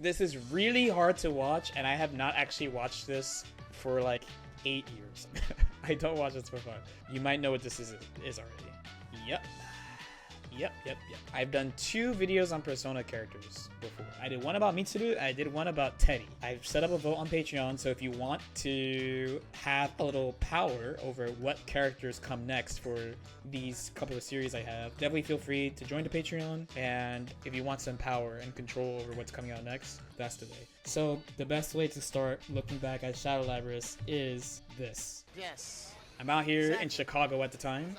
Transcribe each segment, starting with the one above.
This is really hard to watch, and I have not actually watched this for like 8 years. I don't watch this for fun. You might know what this is already. Yep. I've done 2 videos on Persona characters before. I did one about Mitsuru, I did one about Teddy. I've set up a vote on Patreon, so if you want to have a little power over what characters come next for these couple of series I have, definitely feel free to join the Patreon. And if you want some power and control over what's coming out next, that's the way. So the best way to start looking back at Shadow Labrys is this. Yes. I'm out here in Chicago at the time.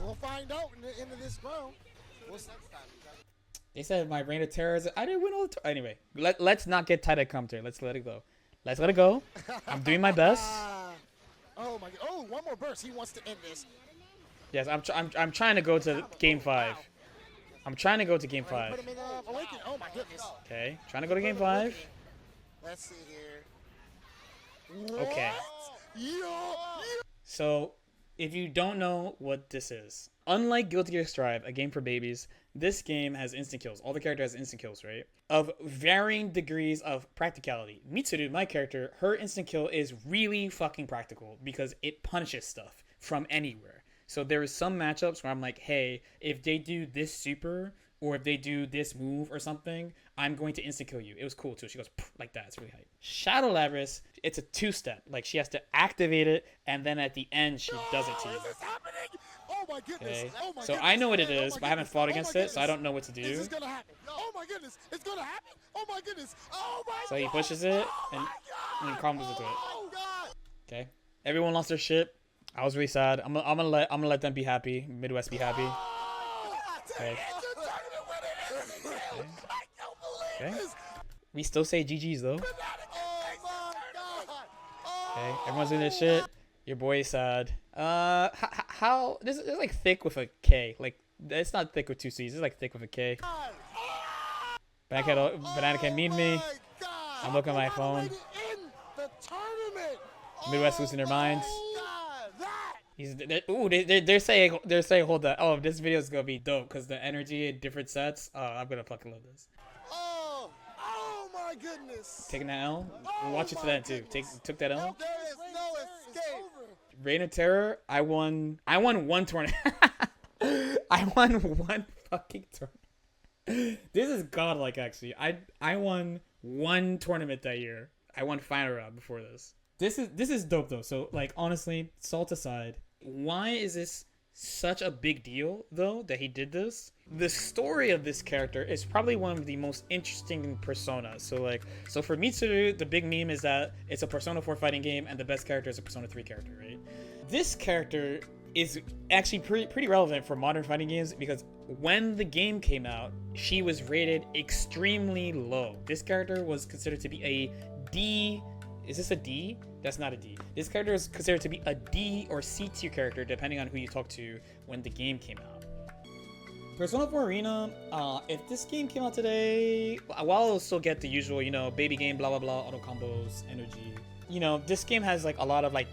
We'll find out in the end of this round. What's next time? They said my reign of terror is... I didn't win all the time. Anyway, let's not get tight at commentary. Let's let it go. Let's let it go. I'm doing my best. Oh my god. Oh, one more burst. He wants to end this. Yes, I'm trying to go to game 5. I'm trying to go to game 5. Put him in awaken. Oh my goodness. Okay, trying to go to game 5. Let's see here. Okay. Yo. So, if you don't know what this is, unlike Guilty Gear Strive, a game for babies, this game has instant kills. All the characters has instant kills, right? Of varying degrees of practicality. Mitsuru, my character, her instant kill is really fucking practical because it punishes stuff from anywhere. So there is some matchups where I'm like, hey, if they do this super or if they do this move or something, I'm going to instant kill you. It was cool too. She goes like that. It's really hype. Shadow Labrys, it's a 2-step. Like she has to activate it and then at the end she does it to you. Is this happening? Oh my goodness. Okay. Oh my So goodness. I know what it is, Oh my but I haven't goodness. fought Oh against my it, so I goodness. don't know what to do. This is gonna happen. Oh my goodness. It's gonna happen. Oh my goodness. Oh my god. So he pushes it and combos into it. Oh god. Okay. Everyone lost their shit. I was really sad. I'm gonna let them be happy. Midwest be happy. Okay. Okay. We still say GG's though. Okay. Everyone's doing their shit. Your boy is sad. How this is like thick with a K. Like it's not thick with 2 C's. It's like thick with a K. Banana can't meet me. I'm looking at my phone. Midwest losing their minds. They're saying hold that. Oh, this video is gonna be dope because the energy in different sets. Oh, I'm gonna fucking love this. Oh my goodness. Taking that L. We'll watch it to that too. Took that L. There is no escape. Reign of Terror. I won 1 tournament. I won 1 fucking tournament. This is godlike actually. I won 1 tournament that year. I won final round before this. This is dope though. So like honestly, salt aside, why is this such a big deal though that he did this? The story of this character is probably one of the most interesting personas. So for Mitsuru, the big meme is that it's a Persona 4 fighting game and the best character is a Persona 3 character, right? This character is actually pretty relevant for modern fighting games because when the game came out, she was rated extremely low. This character was considered to be a D. Is this a D? That's not a D. This character is considered to be a D or C tier character depending on who you talk to when the game came out. Persona 4 Arena, if this game came out today, while it'll still get the usual, baby game, blah, blah, blah, auto combos, energy, this game has like a lot of like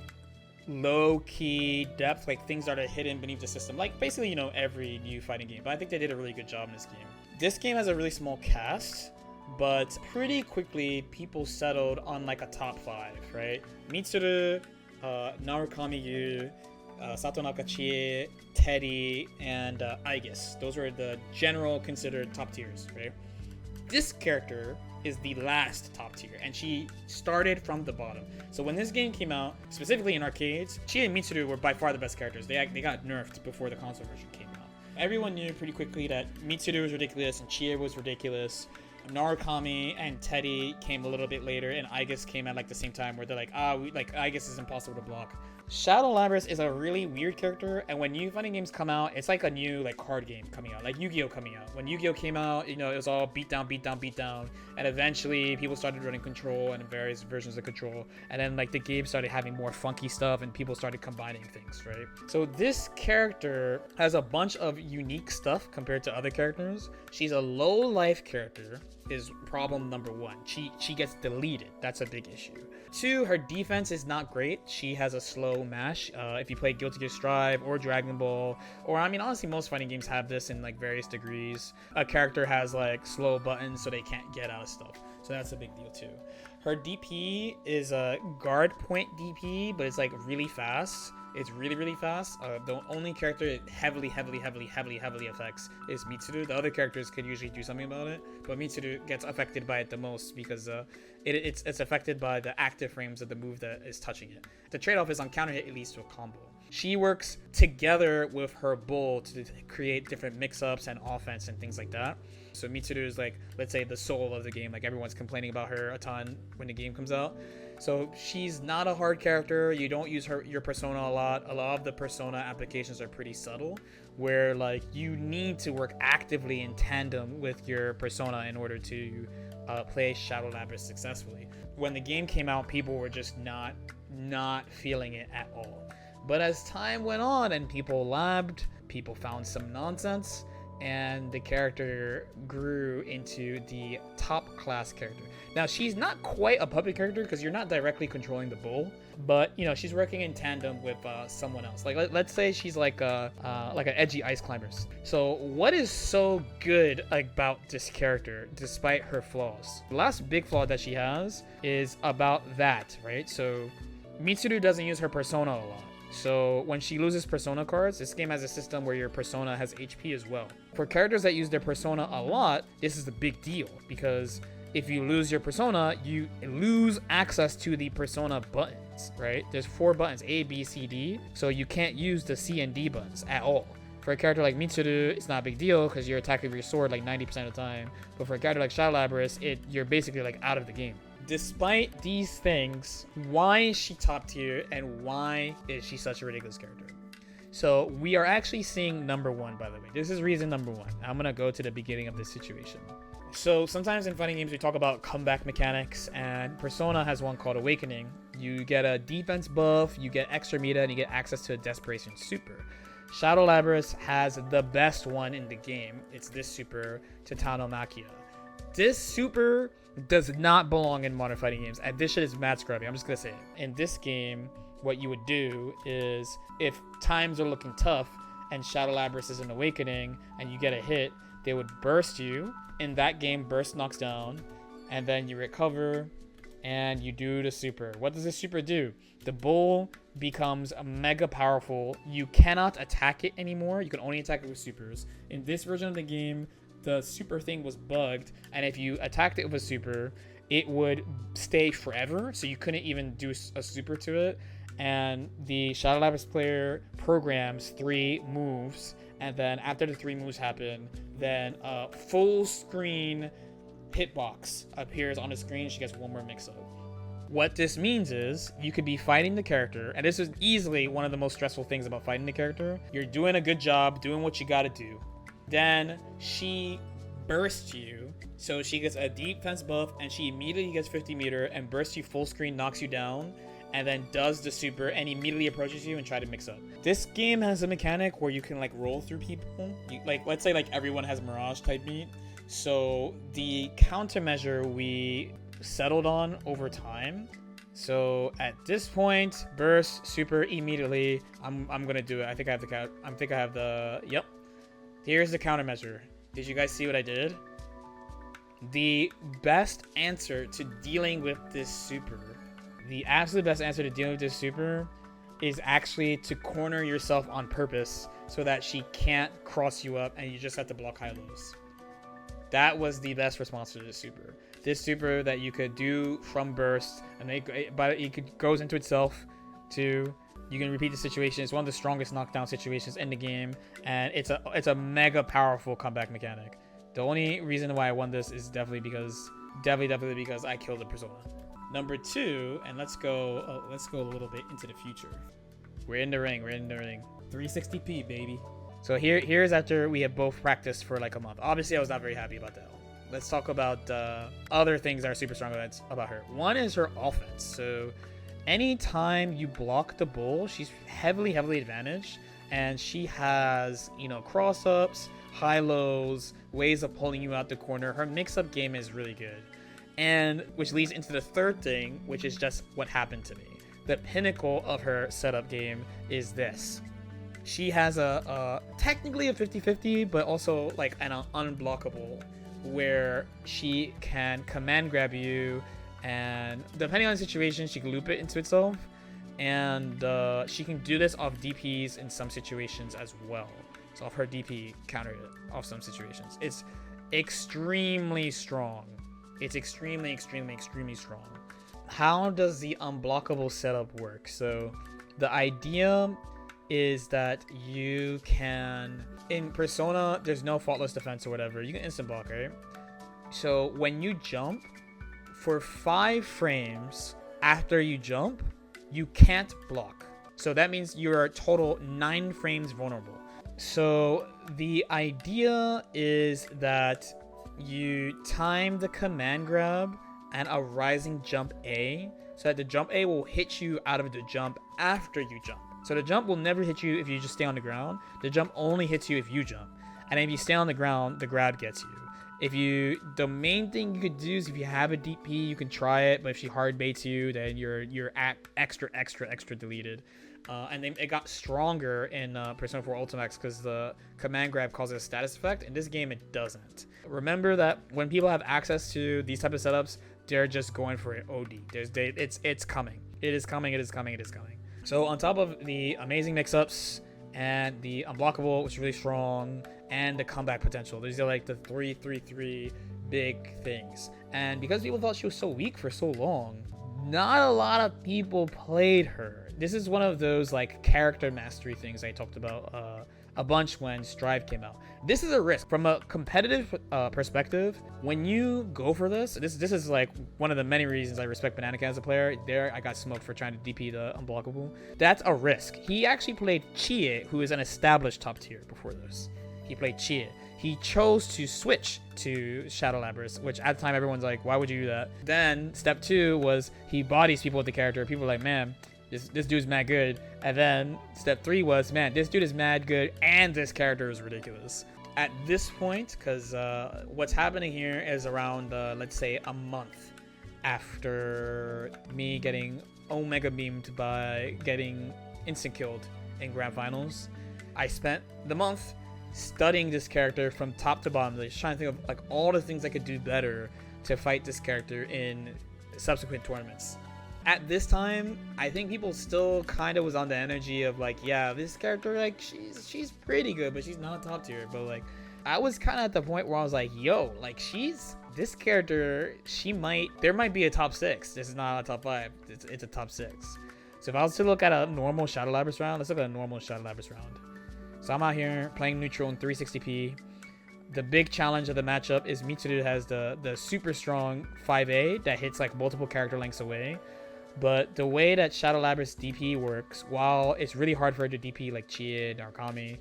low-key depth, like things that are hidden beneath the system, like basically, every new fighting game, but I think they did a really good job in this game. This game has a really small cast, but pretty quickly people settled on like a top 5, right? Mitsuru, Narukami-Yu, Sato Nakachie, Teddy, and Aegis. Those were the general considered top tiers, right? This character is the last top tier, and she started from the bottom. So when this game came out, specifically in arcades, she and Mitsuru were by far the best characters. They got nerfed before the console version came out. Everyone knew pretty quickly that Mitsuru was ridiculous and Chie was ridiculous. Narukami and Teddy came a little bit later, and Aegis came at like the same time, where they're like, Aegis is impossible to block. Shadow Labrys is a really weird character, and when new fighting games come out, it's like a new like card game coming out, like Yu-Gi-Oh coming out. When Yu-Gi-Oh came out, it was all beat down, and eventually people started running Control and various versions of Control, and then like the game started having more funky stuff, and people started combining things, right? So this character has a bunch of unique stuff compared to other characters. She's a low life character. is problem number one. She gets deleted. That's a big issue. 2, her defense is not great. She has a slow mash. If you play Guilty Gear Strive or Dragon Ball, or I mean, honestly, most fighting games have this in like various degrees. A character has like slow buttons so they can't get out of stuff. So that's a big deal too. Her DP is a guard point DP, but it's like really fast. It's really, really fast. The only character it heavily affects is Mitsuru. The other characters could usually do something about it, but Mitsuru gets affected by it the most because it's affected by the active frames of the move that is touching it. The trade-off is on counter hit, it leads to a combo. She works together with her bull to create different mix-ups and offense and things like that. So Mitsuru is like, let's say, the soul of the game. Like everyone's complaining about her a ton when the game comes out. So she's not a hard character. You don't use your persona a lot. A lot of the persona applications are pretty subtle, where like you need to work actively in tandem with your persona in order to play Shadow Labrys successfully. When the game came out, people were just not feeling it at all. But as time went on and people labbed, people found some nonsense, and the character grew into the top class character. Now, she's not quite a puppet character because you're not directly controlling the bull, but you know, she's working in tandem with someone else. Like let's say she's like an edgy ice climbers. So what is so good about this character despite her flaws? The last big flaw that she has is about that, right? So Mitsuru doesn't use her persona a lot. So when she loses persona cards, this game has a system where your persona has HP as well. For characters that use their persona a lot, this is a big deal because if you lose your persona, you lose access to the persona buttons, right? There's 4 buttons, A, B, C, D. So you can't use the C and D buttons at all. For a character like Mitsuru, it's not a big deal because you're attacking with your sword like 90% of the time. But for a character like Shadow Labrys, you're basically like out of the game. Despite these things, why is she top tier and why is she such a ridiculous character? So we are actually seeing number 1, by the way. This is reason number 1. I'm going to go to the beginning of this situation. So sometimes in fighting games, we talk about comeback mechanics, and Persona has one called Awakening. You get a defense buff, you get extra meter, and you get access to a Desperation Super. Shadow Labrys has the best one in the game. It's this super, Titano Makia. This super does not belong in modern fighting games, and this shit is mad scrubby. I'm just gonna say it. In this game, what you would do is, if times are looking tough and Shadow Labrys is an Awakening and you get a hit, they would burst you. In that game, burst knocks down, and then you recover and you do the super. What does the super do? The bull becomes mega powerful. You cannot attack it anymore. You can only attack it with supers. In this version of the game, the super thing was bugged, and if you attacked it with a super, it would stay forever, so you couldn't even do a super to it. And the Shadow Labrys player programs 3 moves, and then after the 3 moves happen, then a full screen hitbox appears on the screen. She gets 1 more mix-up. What this means is you could be fighting the character, and this is easily one of the most stressful things about fighting the character. You're doing a good job, doing what you gotta do. Then she bursts you, so she gets a defense buff, and she immediately gets 50 meter and bursts you full screen, knocks you down, and then does the super and immediately approaches you and try to mix up. This game has a mechanic where you can like roll through people. Let's say like everyone has Mirage type beat. So the countermeasure we settled on over time. So at this point, burst, super immediately. I'm gonna do it. I think I have the yep. Here's the countermeasure. Did you guys see what I did? The best answer to dealing with this super, the absolute best answer to dealing with this super is actually to corner yourself on purpose so that she can't cross you up and you just have to block high lows. That was the best response to this super. This super that you could do from burst, and it goes into itself too. You can repeat the situation. It's one of the strongest knockdown situations in the game, and it's a mega powerful comeback mechanic. The only reason why I won this is definitely because I killed the persona. Number 2, and let's go a little bit into the future. We're in the ring. 360p, baby. So here's after we have both practiced for like a month. Obviously, I was not very happy about that. Let's talk about other things that are super strong about her. One is her offense. So anytime you block the bull, she's heavily advantaged, and she has, cross ups, high lows, ways of pulling you out the corner. Her mix-up game is really good. And which leads into the third thing, which is just what happened to me. The pinnacle of her setup game is this. She has a technically a 50-50, but also like an unblockable, where she can command grab you, and depending on the situation, she can loop it into itself, and she can do this off DPs in some situations as well. So off her DP, counter it off some situations. It's extremely strong. It's extremely strong. How does the unblockable setup work? So the idea is that you can, in Persona, there's no faultless defense or whatever. You can instant block, right? So when you jump, for 5 frames after you jump, you can't block. So that means you're a total 9 frames vulnerable. So the idea is that you time the command grab and a rising jump A, so that the jump A will hit you out of the jump after you jump. So the jump will never hit you if you just stay on the ground. The jump only hits you if you jump. And if you stay on the ground, the grab gets you. The main thing you could do is if you have a DP, you can try it, but if she hard baits you, then you're at extra deleted. And then it got stronger in Persona 4 Ultimax because the command grab causes a status effect. In this game, it doesn't. Remember that when people have access to these type of setups, they're just going for it OD. It's coming. It is coming. So on top of the amazing mix-ups and the unblockable, which is really strong, and the comeback potential, these are like the 3 big things. And because people thought she was so weak for so long, not a lot of people played her. This is one of those like character mastery things I talked about a bunch when Strive came out. This is a risk from a competitive perspective. When you go for this is like one of the many reasons I respect Bananacan as a player. There, I got smoked for trying to DP the unblockable. That's a risk. He actually played Chie, who is an established top tier before this. He played Chie. He chose to switch to Shadow Labrys, which at the time everyone's like, why would you do that? Then step 2 was he bodies people with the character. People were like, man, this dude's mad good. And then step 3 was, man, this dude is mad good and this character is ridiculous. At this point, because what's happening here is around, let's say, a month after me getting Omega beamed by getting instant killed in Grand Finals, I spent the month studying this character from top to bottom, like trying to think of like all the things I could do better to fight this character in subsequent tournaments. At this time, I think people still kind of was on the energy of like, yeah, this character, like she's pretty good, but she's not top tier. But like, I was kind of at the point where I was like, yo, like this character, there might be a top 6. This is not a top 5. It's a top 6. So if I was to look at a normal Shadow Labrys round, let's look at a normal Shadow Labrys round. So I'm out here playing neutral in 360p. The big challenge of the matchup is Mitsuru has the super strong 5A that hits like multiple character lengths away. But the way that Shadow Labrys DP works, while it's really hard for her to DP like Chie, Narukami,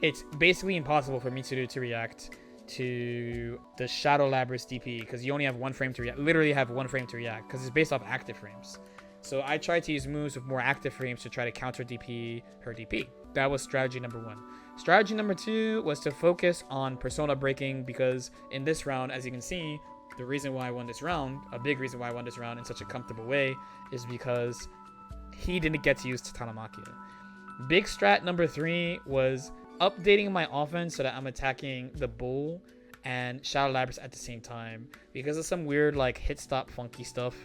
it's basically impossible for Mitsuru to react to the Shadow Labrys DP because you only have 1 frame to react. Literally have 1 frame to react because it's based off active frames. So I tried to use moves with more active frames to try to counter DP her DP. That was strategy number 1. Strategy number 2 was to focus on persona breaking because in this round, as you can see, the reason why I won this round, a big reason why I won this round in such a comfortable way, is because he didn't get to use Tatanamakia. Big strat number 3 was updating my offense so that I'm attacking the Bull and Shadow Labrys at the same time. Because of some weird like hit stop funky stuff,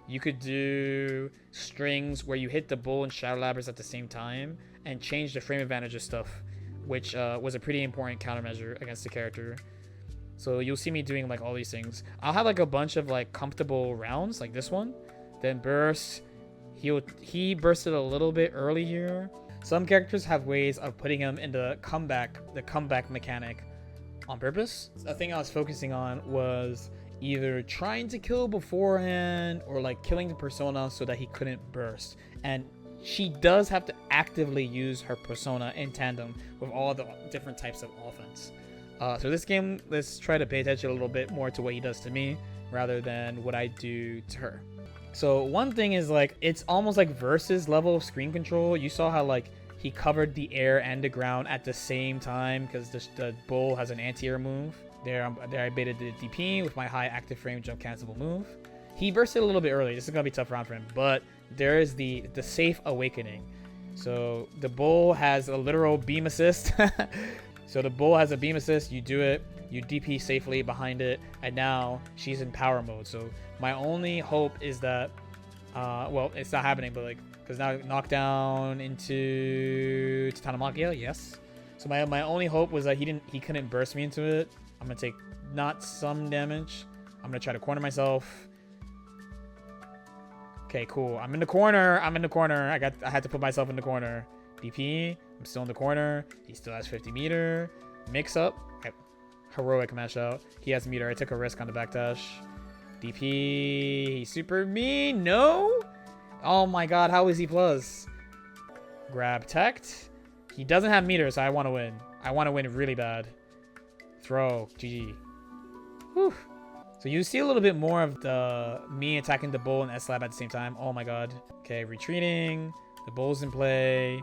you could do strings where you hit the Bull and Shadow Labrys at the same time and change the frame advantage of stuff, which was a pretty important countermeasure against the character. So you'll see me doing like all these things. I'll have like a bunch of like comfortable rounds like this one, then burst. He bursted a little bit early here. Some characters have ways of putting him in the comeback mechanic on purpose. The thing I was focusing on was either trying to kill beforehand or like killing the persona so that he couldn't burst. And she does have to actively use her persona in tandem with all the different types of offense. So this game, let's try to pay attention a little bit more to what he does to me rather than what I do to her. So one thing is like, it's almost like versus level of screen control. You saw how like he covered the air and the ground at the same time because the bull has an anti-air move. There I baited the DP with my high active frame jump cancelable move. He bursted a little bit early. This is gonna be a tough round for him, but there is the safe awakening. So the bull has a literal beam assist. So the bull has a beam assist. You do it. You DP safely behind it, and now she's in power mode. So my only hope is that, well, it's not happening, but like, because now knockdown into Tatanamakia, yes. So my only hope was that he couldn't burst me into it. I'm gonna take not some damage. I'm gonna try to corner myself. Okay, cool. I'm in the corner. I had to put myself in the corner. DP. I'm still in the corner. He still has 50 meter. Mix up. Okay. Heroic mash out. He has meter. I took a risk on the backdash. DP. He supered me. No. Oh my god. How is he plus? Grab tech. He doesn't have meter, so I want to win. I want to win really bad. Throw. GG. Whew. So you see a little bit more of the me attacking the bull and S-Lab at the same time. Oh my god. Okay, retreating. The bull's in play.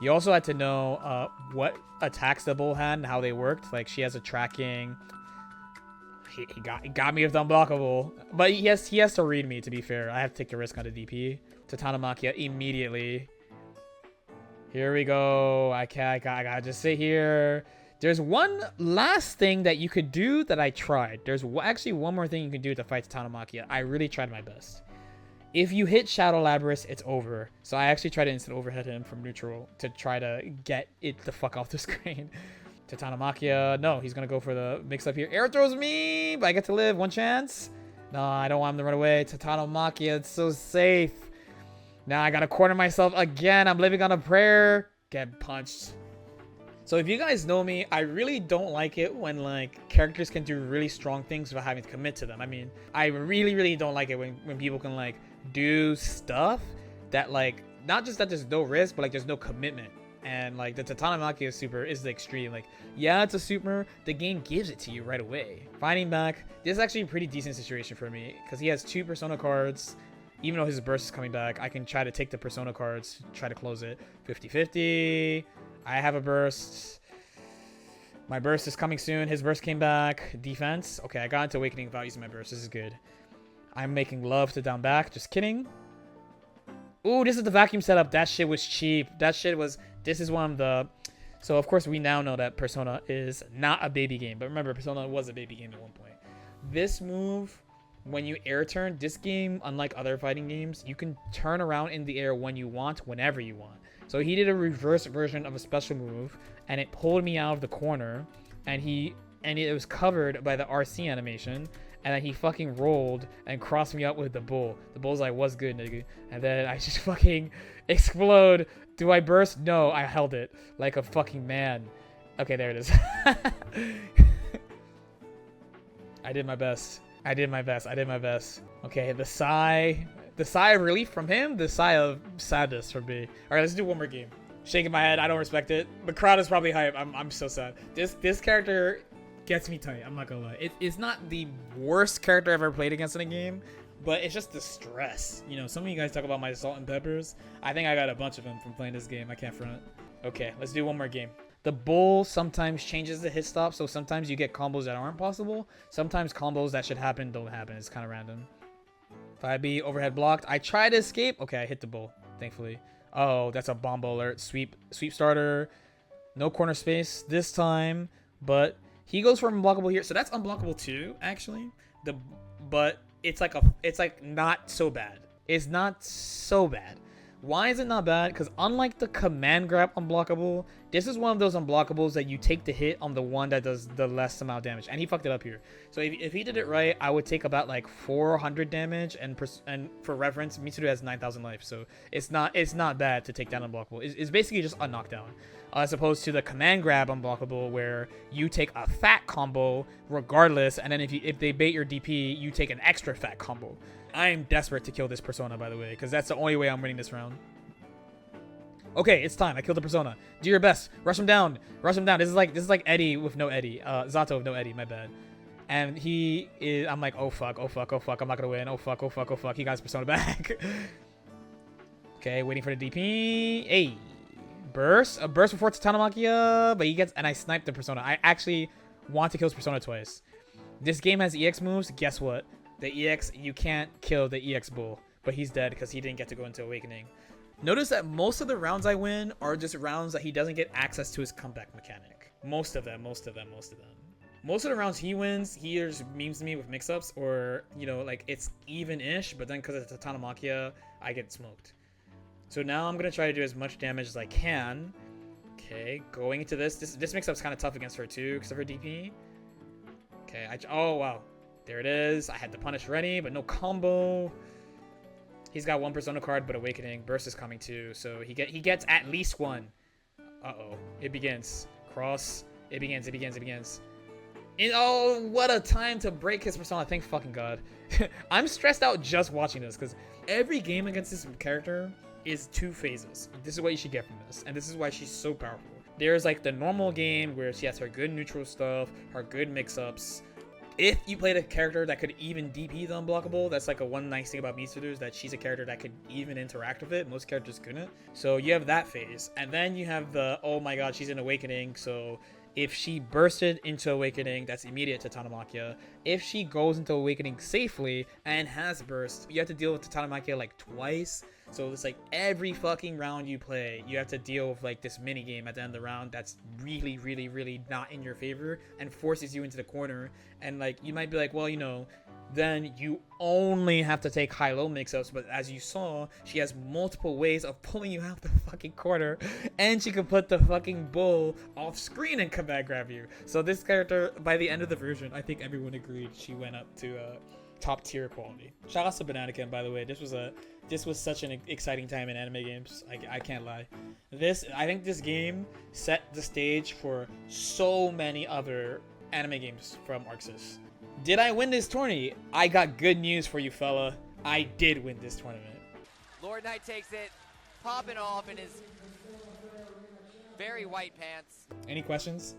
You also had to know what attacks the bull had and how they worked. Like, she has a tracking. He got me with the unblockable. But he has to read me, to be fair. I have to take the risk on the DP. Tatanamakia immediately. Here we go. I gotta just sit here. There's one last thing that you could do that I tried. There's actually one more thing you can do to fight Tatanamakia. I really tried my best. If you hit Shadow Labrys, it's over. So I actually tried to instant overhead him from neutral to try to get it the fuck off the screen. Tatanamakia, no, he's gonna go for the mix up here. Air throws me, but I get to live. One chance. No, I don't want him to run away. Tatanamakia, it's so safe. Now I gotta corner myself again. I'm living on a prayer. Get punched. So if you guys know me, I really don't like it when like characters can do really strong things without having to commit to them. I mean, I really don't like it when people can like do stuff that like, not just that there's no risk, but like there's no commitment. And like the Tatanamakia super is the extreme. Like, yeah, it's a super. The game gives it to you right away. Fighting back, this is actually a pretty decent situation for me because he has 2 persona cards. Even though his burst is coming back, I can try to take the persona cards, try to close it. 50-50. I have a burst. My burst is coming soon. His burst came back. Defense. Okay, I got into awakening without using my burst. This is good. I'm making love to down back. Just kidding. Ooh, this is the vacuum setup. That shit was cheap. This is one of the... So, of course, we now know that Persona is not a baby game. But remember, Persona was a baby game at one point. This move, when you air turn, this game, unlike other fighting games, you can turn around in the air when you want, whenever you want. So he did a reverse version of a special move, and it pulled me out of the corner, and it was covered by the RC animation, and then he fucking rolled and crossed me up with the bull. The bull's like, what's good, nigga? And then I just fucking explode. Do I burst? No, I held it like a fucking man. Okay, there it is. I did my best. Okay, the sigh of relief from him, the sigh of sadness from me. All right, let's do one more game. Shaking my head, I don't respect it. The crowd is probably hype. I'm so sad. This character gets me tight. I'm not gonna lie. It's not the worst character I've ever played against in a game, but it's just the stress. You know, some of you guys talk about my salt and peppers. I think I got a bunch of them from playing this game. I can't front. Okay, let's do one more game. The bull sometimes changes the hit stop, so sometimes you get combos that aren't possible. Sometimes combos that should happen don't happen. It's kind of random. 5B, overhead blocked. I try to escape. Okay, I hit the bull, thankfully. Oh, that's a bomb alert. Sweep starter. No corner space this time, but he goes for unblockable here. So that's unblockable too, actually. But it's like not so bad. It's not so bad. Why is it not bad? Because unlike the command grab unblockable, this is one of those unblockables that you take the hit on the one that does the less amount of damage. And he fucked it up here. So if he did it right, I would take about like 400 damage. And for reference, Mitsuru has 9,000 life. So it's not bad to take down unblockable. It's basically just a knockdown. As opposed to the command grab unblockable where you take a fat combo regardless. And then if they bait your DP, you take an extra fat combo. I am desperate to kill this persona, by the way, because that's the only way I'm winning this round. Okay, it's time. I killed the persona. Do your best. Rush him down. This is like Eddie with no Eddie. Zato with no Eddie. My bad. And he is. I'm like, oh fuck. I'm not gonna win. Oh fuck. He got his persona back. Okay, waiting for the DP. Hey, burst before Tatanamakia, but he gets, and I sniped the Persona. I actually want to kill his Persona twice. This game has EX moves. Guess what? The EX, you can't kill the EX bull, but he's dead because he didn't get to go into Awakening. Notice that most of the rounds I win are just rounds that he doesn't get access to his comeback mechanic. Most of them. Most of the rounds he wins, he just memes me with mix-ups, or, you know, like, it's even-ish, but then because it's Tatanamakia, I get smoked. So now I'm going to try to do as much damage as I can. Okay, going into this mix-up's kind of tough against her too, because of her DP. Okay, oh, wow. There it is. I had the punish ready, but no combo. He's got one Persona card, but Awakening. Burst is coming too, so he gets at least one. Uh-oh. It begins. Cross. It begins. And, oh, what a time to break his Persona. Thank fucking God. I'm stressed out just watching this, because every game against this character is 2 phases. This is what you should get from this, and this is why she's so powerful. There's like the normal game where she has her good neutral stuff, her good mix-ups. If you played a character that could even DP the unblockable, that's like a one nice thing about Mitsuru, is that she's a character that could even interact with it. Most characters couldn't. So you have that phase. And then you have the, oh my god, she's in Awakening, so if she bursted into Awakening, that's immediate to Tatanamakia. If she goes into Awakening safely and has burst, you have to deal with Tatanamakia like twice. So it's like every fucking round you play, you have to deal with like this mini game at the end of the round that's really, really, really not in your favor and forces you into the corner. And like, you might be like, well, you know, then you only have to take high-low mix-ups, but as you saw, she has multiple ways of pulling you out the fucking corner, and she can put the fucking bull off screen and come back grab you. So this character, by the end of the version, I think everyone agreed she went up to top tier quality. Shout out to Bananakin, by the way. This was such an exciting time in anime games. I can't lie. I think this game set the stage for so many other anime games from ArcSys. Did I win this tourney? I got good news for you, fella. I did win this tournament. LordKnight takes it, popping off in his very white pants. Any questions?